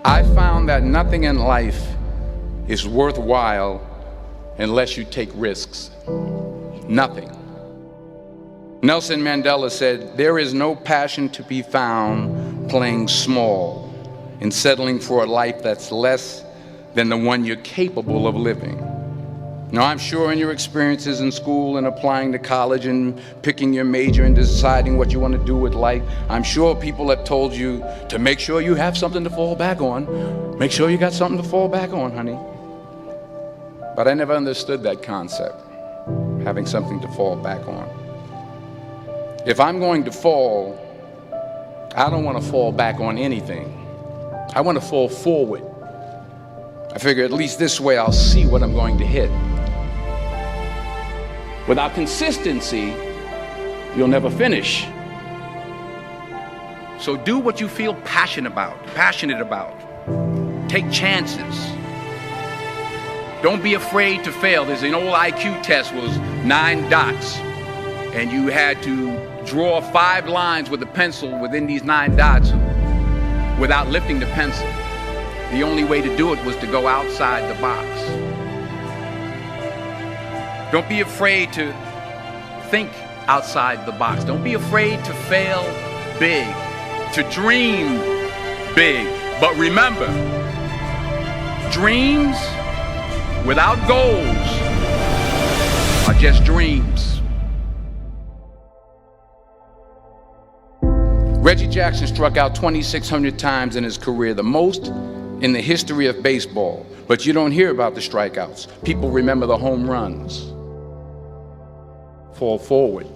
I found that nothing in life is worthwhile unless you take risks. Nothing. Nelson Mandela said, "There is no passion to be found playing small and settling for a life that's less than the one you're capable of living." Now, I'm sure in your experiences in school and applying to college and picking your major and deciding what you want to do with life, I'm sure people have told you to make sure you have something to fall back on. Make sure you got something to fall back on, honey. But I never understood that concept, having something to fall back on. If I'm going to fall, I don't want to fall back on anything. I want to fall forward. I figure at least this way I'll see what I'm going to hit. Without consistency, you'll never finish. So do what you feel passionate about. Take chances. Don't be afraid to fail. There's an old IQ test, was 9 dots, and you had to draw 5 lines with a pencil within these 9 dots without lifting the pencil. The only way to do it was to go outside the box. Don't be afraid to think outside the box. Don't be afraid to fail big, to dream big. But remember, dreams without goals are just dreams. Reggie Jackson struck out 2,600 times in his career, the most in the history of baseball. But you don't hear about the strikeouts. People remember the home runs. Fall forward.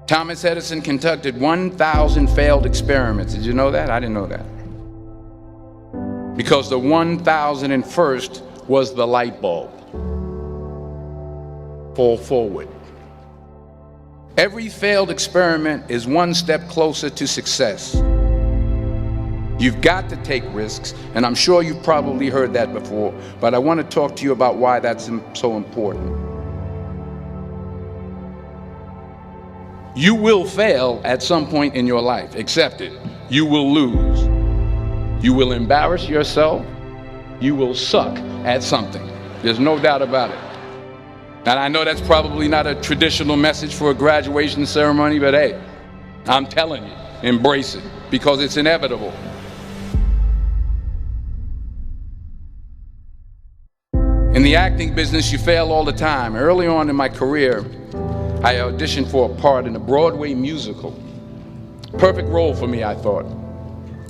Thomas Edison conducted 1,000 failed experiments. Did you know that? I didn't know that. Because the 1,001st was the light bulb. Fall forward. Every failed experiment is one step closer to success. You've got to take risks, and I'm sure you've probably heard that before, but I want to talk to you about why that's so important. You will fail at some point in your life. Accept it. You will lose. You will embarrass yourself. You will suck at something. There's no doubt about it. And I know that's probably not a traditional message for a graduation ceremony, but hey, I'm telling you, embrace it, because it's inevitable. In the acting business, you fail all the time. Early on in my career, I auditioned for a part in a Broadway musical. Perfect role for me, I thought,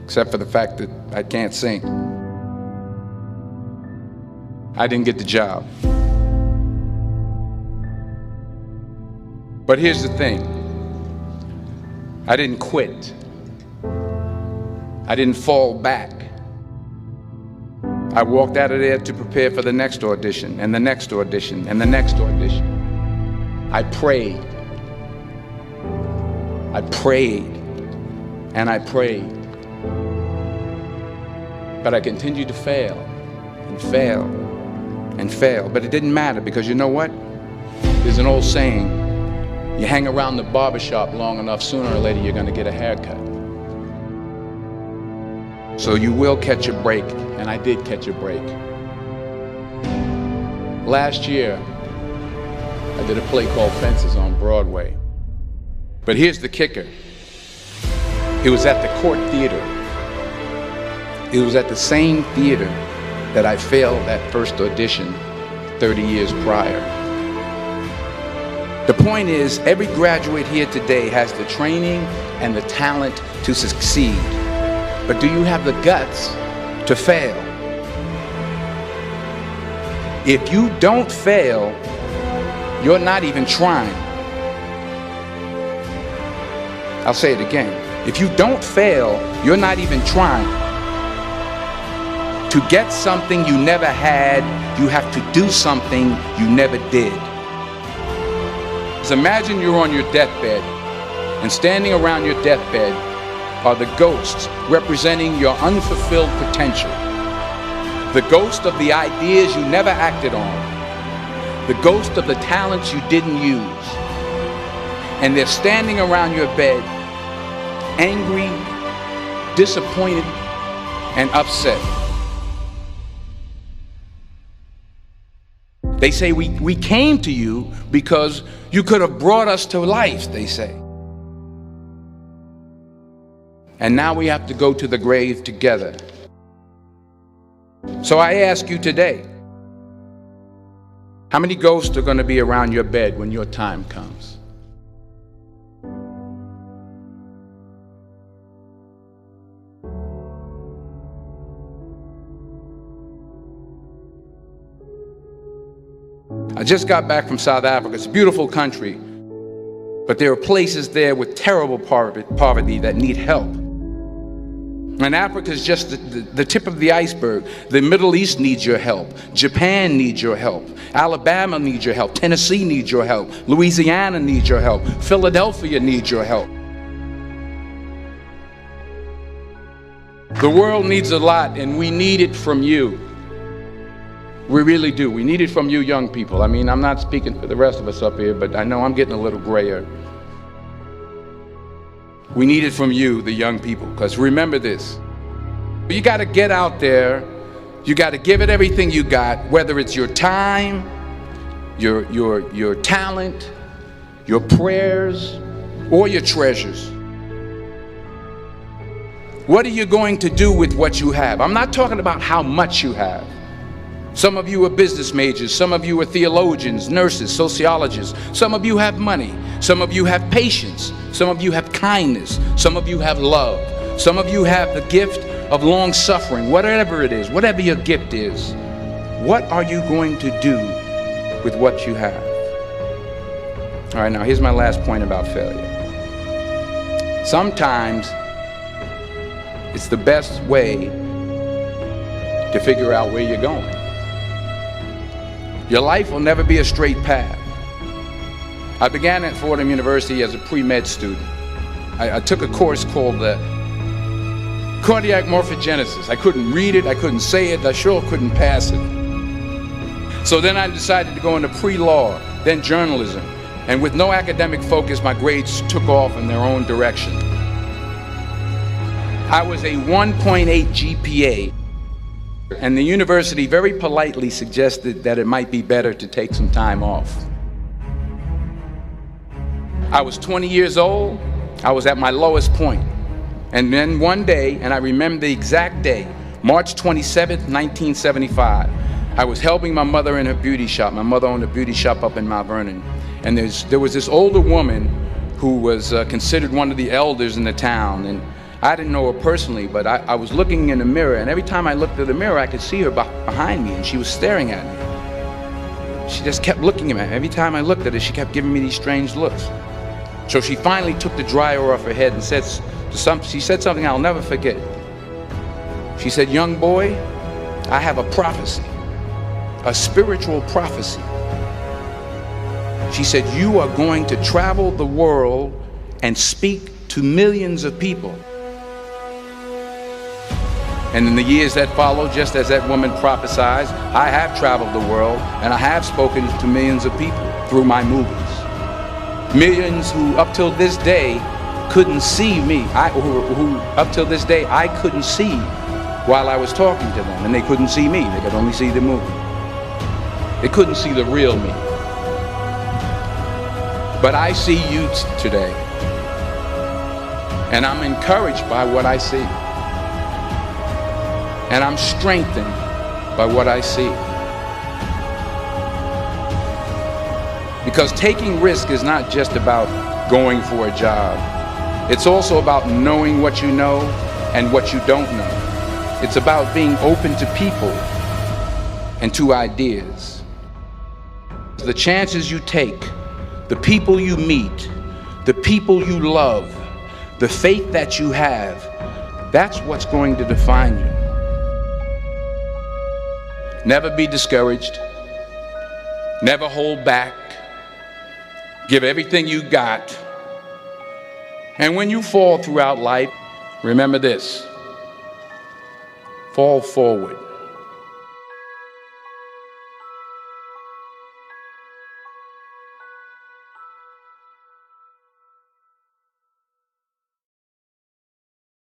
except for the fact that I can't sing. I didn't get the job. But here's the thing. I didn't quit. I didn't fall back. I walked out of there to prepare for the next audition, and the next audition, and the next audition. I prayed. I prayed. And I prayed. But I continued to fail and fail and fail. But it didn't matter, because you know what? There's an old saying, you hang around the barbershop long enough, sooner or later you're going to get a haircut. So you will catch a break, and I did catch a break. Last year, I did a play called Fences on Broadway. But here's the kicker. It was at the Court Theater. It was at the same theater that I failed that first audition 30 years prior. The point is, every graduate here today has the training and the talent to succeed. But do you have the guts to fail? If you don't fail, you're not even trying. I'll say it again. If you don't fail, you're not even trying. To get something you never had, you have to do something you never did. So imagine you're on your deathbed, and standing around your deathbed are the ghosts representing your unfulfilled potential. The ghost of the ideas you never acted on. The ghost of the talents you didn't use. And they're standing around your bed, angry, disappointed, and upset. They say we came to you because you could have brought us to life, they say. And now we have to go to the grave together. So I ask you today, how many ghosts are going to be around your bed when your time comes? I just got back from South Africa. It's a beautiful country, but there are places there with terrible poverty that need help. And Africa is just the tip of the iceberg. The Middle East needs your help. Japan needs your help. Alabama needs your help. Tennessee needs your help. Louisiana needs your help. Philadelphia needs your help. The world needs a lot, and we need it from you. We really do. We need it from you young people. I mean, I'm not speaking for the rest of us up here, but I know I'm getting a little grayer. We need it from you, the young people, because remember this. You got to get out there. You got to give it everything you got, whether it's your time, your talent, your prayers, or your treasures. What are you going to do with what you have? I'm not talking about how much you have. Some of you are business majors, some of you are theologians, nurses, sociologists. Some of you have money, some of you have patience, some of you have kindness, some of you have love, some of you have the gift of long suffering. Whatever it is, whatever your gift is, what are you going to do with what you have? All right, now here's my last point about failure. Sometimes it's the best way to figure out where you're going. Your life will never be a straight path. I began at Fordham University as a pre-med student. I took a course called cardiac morphogenesis. I couldn't read it, I couldn't say it, I sure couldn't pass it. So then I decided to go into pre-law, then journalism. And with no academic focus, my grades took off in their own direction. I was a 1.8 GPA. And the university very politely suggested that it might be better to take some time off. I was 20 years old. I was at my lowest point. And then one day, and I remember the exact day, March 27th, 1975, I was helping my mother in her beauty shop. My mother owned a beauty shop up in Mount Vernon. And there was this older woman who was considered one of the elders in the town. And I didn't know her personally, but I was looking in the mirror, and every time I looked at the mirror, I could see her behind me, and she was staring at me. She just kept looking at me. Every time I looked at her, she kept giving me these strange looks. So she finally took the dryer off her head and she said something I'll never forget. She said, "Young boy, I have a prophecy, a spiritual prophecy." She said, "You are going to travel the world and speak to millions of people." And in the years that followed, just as that woman prophesied, I have traveled the world and I have spoken to millions of people through my movies. Millions who up till this day couldn't see me, who up till this day I couldn't see while I was talking to them, and they couldn't see me, they could only see the movie. They couldn't see the real me. But I see you today, and I'm encouraged by what I see. And I'm strengthened by what I see. Because taking risk is not just about going for a job. It's also about knowing what you know and what you don't know. It's about being open to people and to ideas. The chances you take, the people you meet, the people you love, the faith that you have, that's what's going to define you. Never be discouraged. Never hold back. Give everything you got. And when you fall throughout life, remember this: fall forward.